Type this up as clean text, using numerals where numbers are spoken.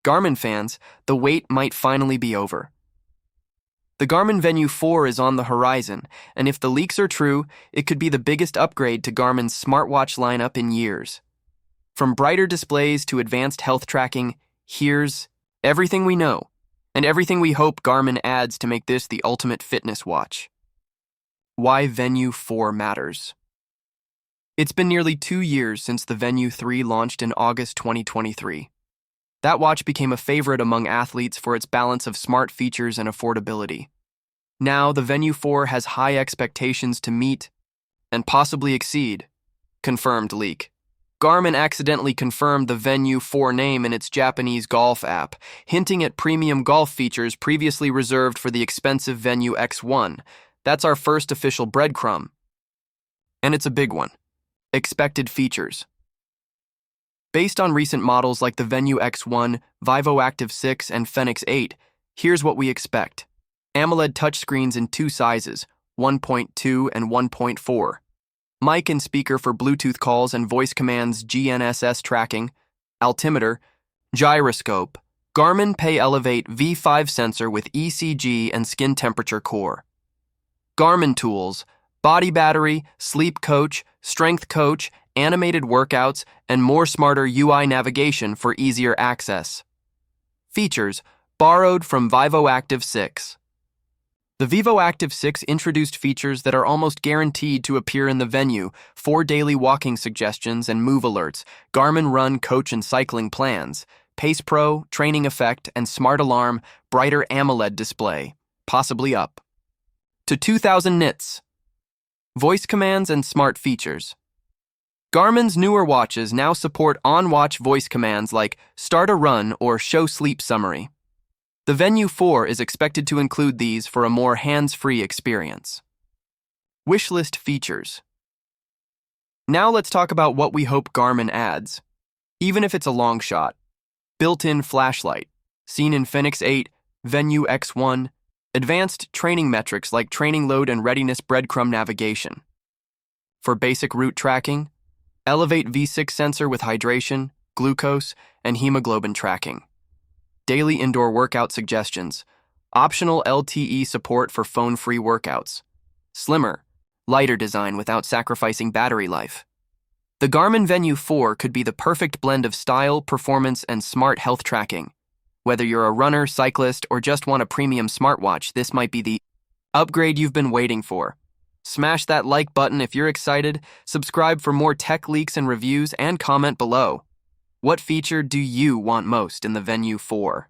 Garmin fans, the wait might finally be over. The Garmin Venu 4 is on the horizon, and if the leaks are true, it could be the biggest upgrade to Garmin's smartwatch lineup in years. From brighter displays to advanced health tracking, here's everything we know, and everything we hope Garmin adds to make this the ultimate fitness watch. Why Venu 4 matters. It's been nearly 2 years since the Venu 3 launched in August 2023. That watch became a favorite among athletes for its balance of smart features and affordability. Now, the Venu 4 has high expectations to meet and possibly exceed. Confirmed leak. Garmin accidentally confirmed the Venu 4 name in its Japanese golf app, hinting at premium golf features previously reserved for the expensive Venu X1. That's our first official breadcrumb. And it's a big one. Expected features. Based on recent models like the Venu X1, Vivo Active 6, and Fenix 8, here's what we expect. AMOLED touchscreens in 2 sizes, 1.2 and 1.4. Mic and speaker for Bluetooth calls and voice commands, GNSS tracking, altimeter, gyroscope, Garmin Pay Elevate V5 sensor with ECG and skin temperature core. Garmin tools, body battery, sleep coach, strength coach, animated workouts, and more smarter UI navigation for easier access. Features borrowed from Vivo Active 6. The Vivo Active 6 introduced features that are almost guaranteed to appear in the Venu: 4 daily walking suggestions and move alerts, Garmin Run coach and cycling plans, Pace Pro, training effect, and smart alarm, brighter AMOLED display, possibly up to 2,000 nits. Voice commands and smart features. Garmin's newer watches now support on-watch voice commands like start a run or show sleep summary. The Venu 4 is expected to include these for a more hands-free experience. Wishlist features. Now let's talk about what we hope Garmin adds, even if it's a long shot. Built-in flashlight, seen in Fenix 8, Venu X1, advanced training metrics like training load and readiness breadcrumb navigation. For basic route tracking, Elevate V6 sensor with hydration, glucose, and hemoglobin tracking. Daily indoor workout suggestions. Optional LTE support for phone-free workouts. Slimmer, lighter design without sacrificing battery life. The Garmin Venu 4 could be the perfect blend of style, performance, and smart health tracking. Whether you're a runner, cyclist, or just want a premium smartwatch, this might be the upgrade you've been waiting for. Smash that like button if you're excited, subscribe for more tech leaks and reviews, and comment below. What feature do you want most in the Venu 4?